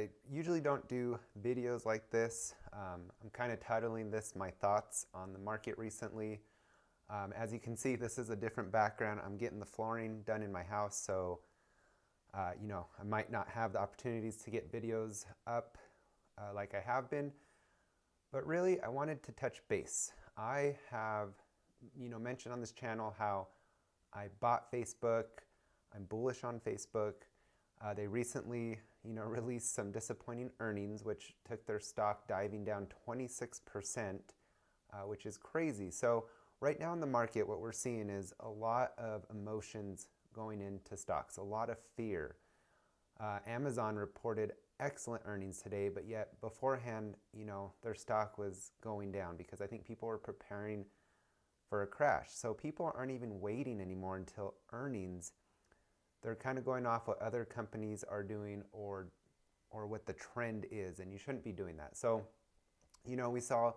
I usually don't do videos like this. I'm kind of titling this My Thoughts on the Market Recently. As you can see, this is a different background. I'm getting the flooring done in my house, so I might not have the opportunities to get videos up like I have been, but really I wanted to touch base. I have, mentioned on this channel how I bought Facebook. I'm bullish on Facebook. They recently, released some disappointing earnings, which took their stock diving down 26%, which is crazy. So right now in the market, what we're seeing is a lot of emotions going into stocks, a lot of fear. Amazon reported excellent earnings today, but yet beforehand, their stock was going down because I think people were preparing for a crash. So people aren't even waiting anymore until earnings. They're kind of going off what other companies are doing or what the trend is, and you shouldn't be doing that. So, we saw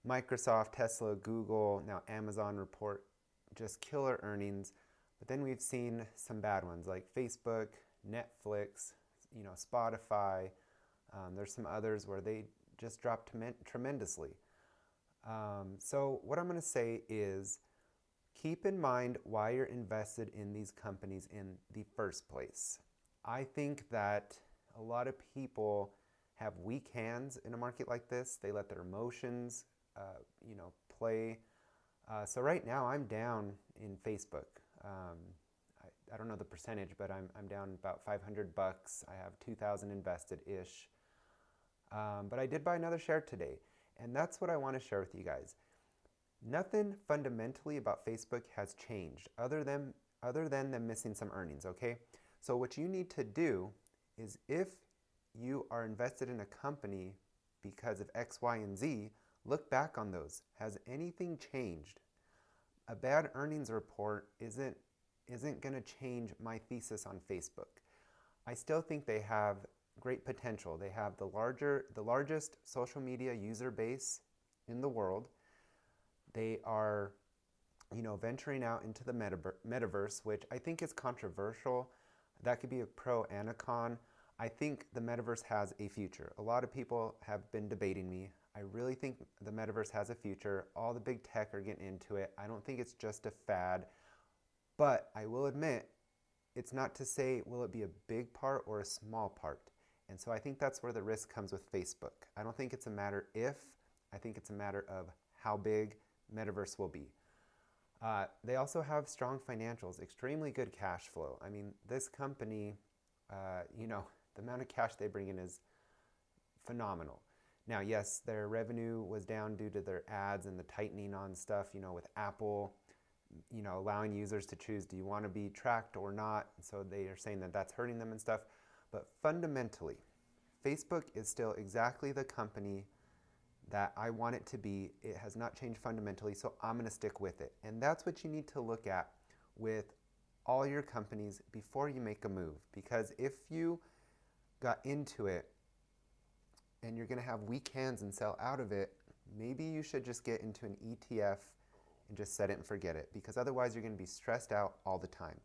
Microsoft, Tesla, Google, now Amazon report just killer earnings, but then we've seen some bad ones like Facebook, Netflix, Spotify. There's some others where they just dropped tremendously. So what I'm going to say is keep in mind why you're invested in these companies in the first place. I think that a lot of people have weak hands in a market like this. They let their emotions, play. So right now I'm down in Facebook. I don't know the percentage, but I'm down about 500 bucks. I have 2,000 invested ish. But I did buy another share today, and that's what I want to share with you guys. Nothing fundamentally about Facebook has changed other than them missing some earnings, okay? So what you need to do is if you are invested in a company because of X, Y, and Z, look back on those. Has anything changed? A bad earnings report isn't going to change my thesis on Facebook. I still think they have great potential. They have the largest social media user base in the world. They are, venturing out into the metaverse, which I think is controversial. That could be a pro and a con. I think the metaverse has a future. A lot of people have been debating me. I really think the metaverse has a future. All the big tech are getting into it. I don't think it's just a fad. But I will admit, it's not to say will it be a big part or a small part. And so I think that's where the risk comes with Facebook. I don't think it's a matter if, I think it's a matter of how big metaverse will be. They also have strong financials, extremely good cash flow. I mean, this company, the amount of cash they bring in is phenomenal. Now, yes, their revenue was down due to their ads and the tightening on stuff, with Apple, allowing users to choose, do you want to be tracked or not? So they are saying that that's hurting them and stuff. But fundamentally, Facebook is still exactly the company that I want it to be. It has not changed fundamentally, so I'm going to stick with it. And that's what you need to look at with all your companies before you make a move. Because if you got into it and you're going to have weak hands and sell out of it, maybe you should just get into an ETF and just set it and forget it. Because otherwise you're going to be stressed out all the time.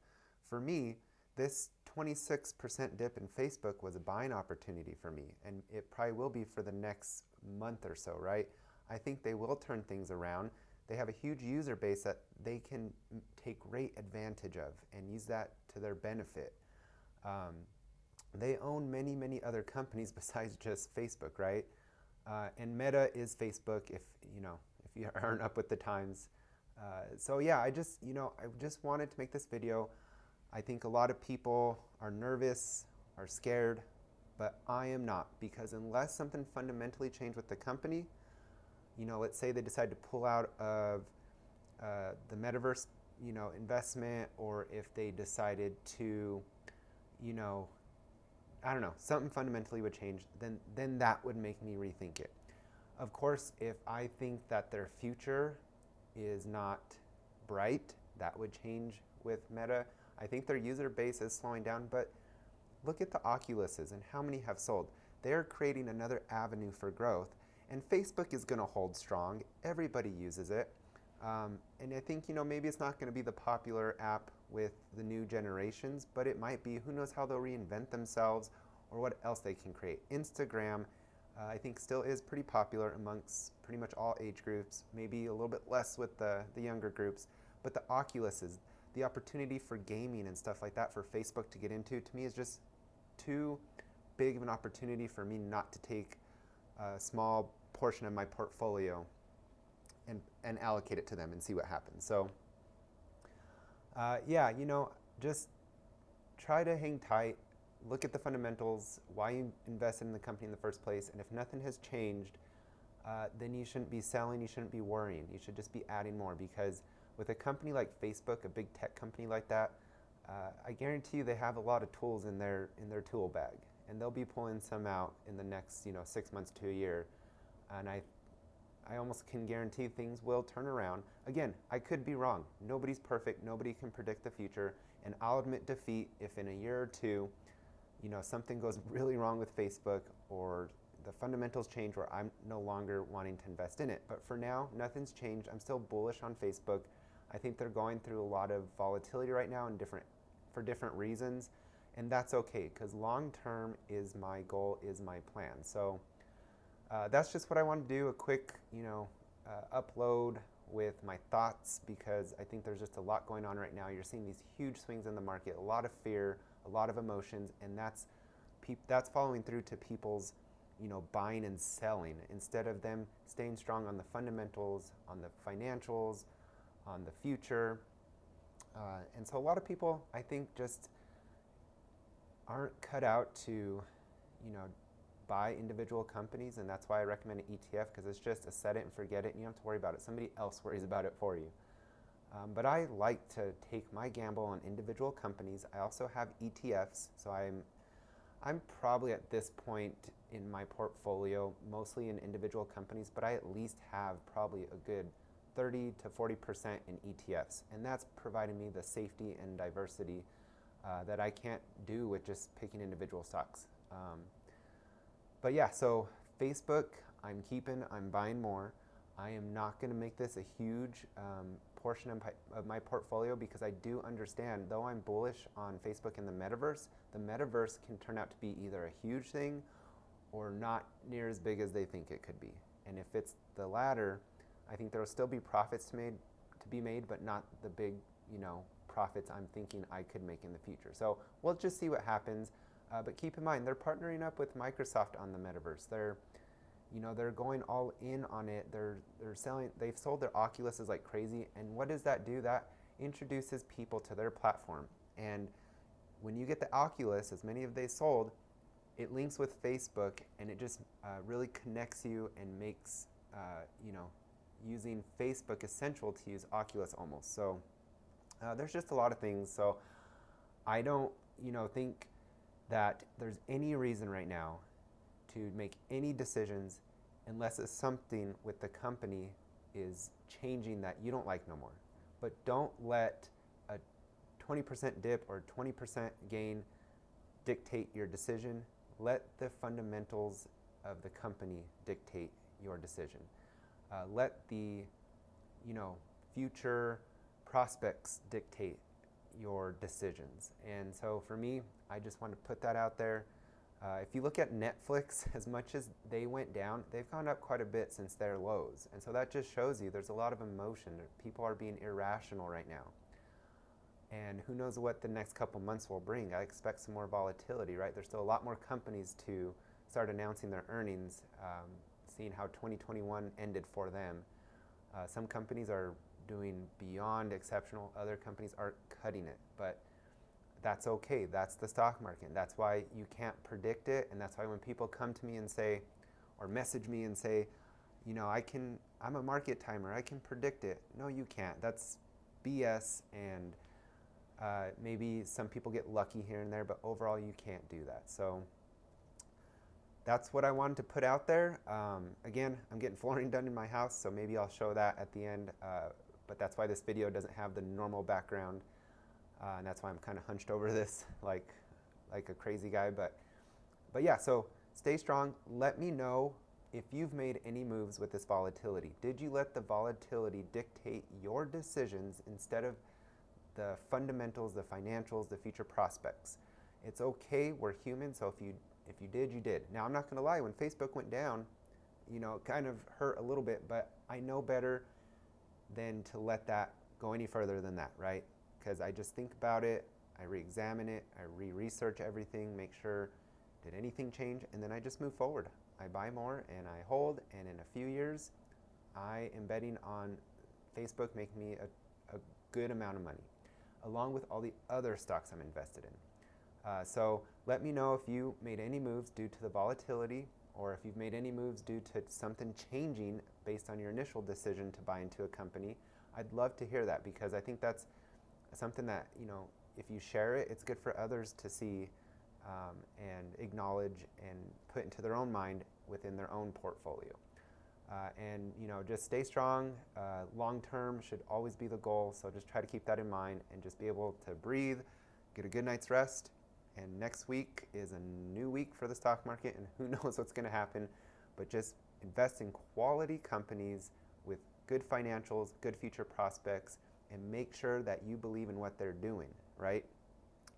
For me, this 26% dip in Facebook was a buying opportunity for me, and it probably will be for the next month or so, right? I think they will turn things around. They have a huge user base that they can take great advantage of and use that to their benefit. They own many, many other companies besides just Facebook, right? And Meta is Facebook if you aren't up with the times. So yeah, I just wanted to make this video. I think a lot of people are nervous, are scared, but I am not, because unless something fundamentally changed with the company, let's say they decide to pull out of the metaverse, investment, or if they decided to, I don't know, something fundamentally would change, then that would make me rethink it. Of course, if I think that their future is not bright, that would change with Meta. I think their user base is slowing down, but look at the Oculuses and how many have sold. They're creating another avenue for growth, and Facebook is going to hold strong. Everybody uses it. And I think, maybe it's not going to be the popular app with the new generations, but it might be. Who knows how they'll reinvent themselves, or what else they can create. Instagram, I think still is pretty popular amongst pretty much all age groups, maybe a little bit less with the younger groups, but the Oculuses, the opportunity for gaming and stuff like that for Facebook to get into, to me is just too big of an opportunity for me not to take a small portion of my portfolio and allocate it to them and see what happens. So yeah, just try to hang tight, look at the fundamentals, why you invested in the company in the first place, and if nothing has changed, then you shouldn't be selling, you shouldn't be worrying. You should just be adding more, because with a company like Facebook, a big tech company like that, I guarantee you they have a lot of tools in their tool bag, and they'll be pulling some out in the next 6 months to a year, and I almost can guarantee things will turn around. Again, I could be wrong. Nobody's perfect. Nobody can predict the future, and I'll admit defeat if in a year or two, something goes really wrong with Facebook, or the fundamentals change where I'm no longer wanting to invest in it. But for now, nothing's changed. I'm still bullish on Facebook. I think they're going through a lot of volatility right now for different reasons, and that's okay, because long term is my goal, is my plan. So that's just what I want to do, a quick upload with my thoughts, because I think there's just a lot going on right now. You're seeing these huge swings in the market, a lot of fear, a lot of emotions, and that's following through to people's buying and selling, instead of them staying strong on the fundamentals, on the financials, on the future. And so a lot of people, I think, just aren't cut out to buy individual companies, and that's why I recommend an ETF, because it's just a set it and forget it, and you don't have to worry about it. Somebody else worries about it for you. But I like to take my gamble on individual companies. I also have ETFs, so I'm probably at this point in my portfolio mostly in individual companies, but I at least have probably a good 30 to 40% in ETFs, and that's providing me the safety and diversity that I can't do with just picking individual stocks. But yeah, so Facebook, I'm buying more. I am not going to make this a huge portion of my portfolio, because I do understand, though I'm bullish on Facebook and the metaverse can turn out to be either a huge thing or not near as big as they think it could be. And if it's the latter, I think there will still be profits to be made, but not the big, profits I'm thinking I could make in the future. So we'll just see what happens. But keep in mind, they're partnering up with Microsoft on the metaverse. They're going all in on it. They've sold their Oculuses like crazy. And what does that do? That introduces people to their platform. And when you get the Oculus, as many of they sold, it links with Facebook, and it just really connects you and makes, using Facebook essential to use Oculus almost. So there's just a lot of things. So I don't, think that there's any reason right now to make any decisions unless it's something with the company is changing that you don't like no more. But don't let a 20% dip or 20% gain dictate your decision. Let the fundamentals of the company dictate your decision. Let the future prospects dictate your decisions. And so for me, I just want to put that out there. If you look at Netflix, as much as they went down, they've gone up quite a bit since their lows. And so that just shows you there's a lot of emotion. People are being irrational right now. And who knows what the next couple months will bring. I expect some more volatility, right? There's still a lot more companies to start announcing their earnings, seeing how 2021 ended for them. Some companies are doing beyond exceptional. Other companies are cutting it, but that's okay. That's the stock market. That's why you can't predict it, and that's why when people come to me and say, or message me and say, I'm a market timer, I can predict it. No, you can't. That's BS, and maybe some people get lucky here and there, but overall you can't do that. So that's what I wanted to put out there. Again, I'm getting flooring done in my house, so maybe I'll show that at the end. But that's why this video doesn't have the normal background, and that's why I'm kind of hunched over this like a crazy guy. But yeah, so stay strong. Let me know if you've made any moves with this volatility. Did you let the volatility dictate your decisions instead of the fundamentals, the financials, the future prospects? It's okay. We're human, so If you did, you did. Now, I'm not going to lie, when Facebook went down, it kind of hurt a little bit, but I know better than to let that go any further than that, right? Because I just think about it, I re-examine it, I re-research everything, make sure, did anything change? And then I just move forward. I buy more and I hold, and in a few years, I am betting on Facebook making me a good amount of money, along with all the other stocks I'm invested in. So let me know if you made any moves due to the volatility, or if you've made any moves due to something changing based on your initial decision to buy into a company. I'd love to hear that, because I think that's something that, if you share it, it's good for others to see and acknowledge and put into their own mind within their own portfolio. And just stay strong. Long term should always be the goal, so just try to keep that in mind and just be able to breathe, get a good night's rest. And next week is a new week for the stock market, and who knows what's going to happen. But just invest in quality companies with good financials, good future prospects, and make sure that you believe in what they're doing, right?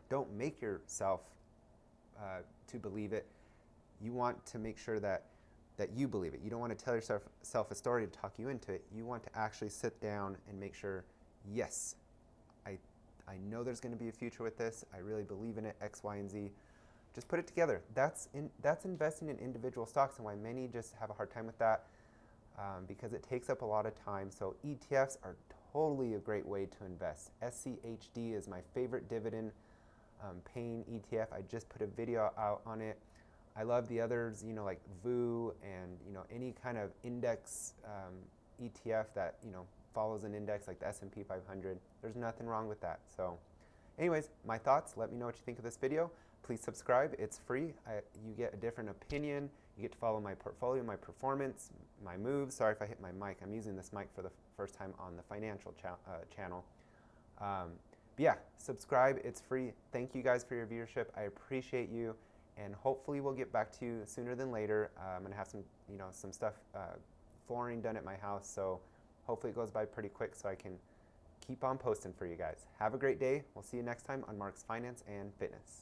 Don't make yourself to believe it. You want to make sure that you believe it. You don't want to tell yourself a story to talk you into it. You want to actually sit down and make sure, yes, I know there's going to be a future with this. I really believe in it, X, Y, and Z. Just put it together. That's investing in individual stocks, and why many just have a hard time with that, because it takes up a lot of time. So ETFs are totally a great way to invest. SCHD is my favorite dividend paying ETF. I just put a video out on it. I love the others, like VU and any kind of index ETF that follows an index like the S&P 500. There's nothing wrong with that. So anyways, my thoughts. Let me know what you think of this video. Please subscribe. It's free. You get a different opinion. You get to follow my portfolio, my performance, my moves. Sorry if I hit my mic. I'm using this mic for the first time on the financial channel. But yeah, subscribe. It's free. Thank you guys for your viewership. I appreciate you. And hopefully we'll get back to you sooner than later. I'm gonna have some stuff, flooring done at my house. So hopefully it goes by pretty quick so I can keep on posting for you guys. Have a great day. We'll see you next time on Mark's Finance and Fitness.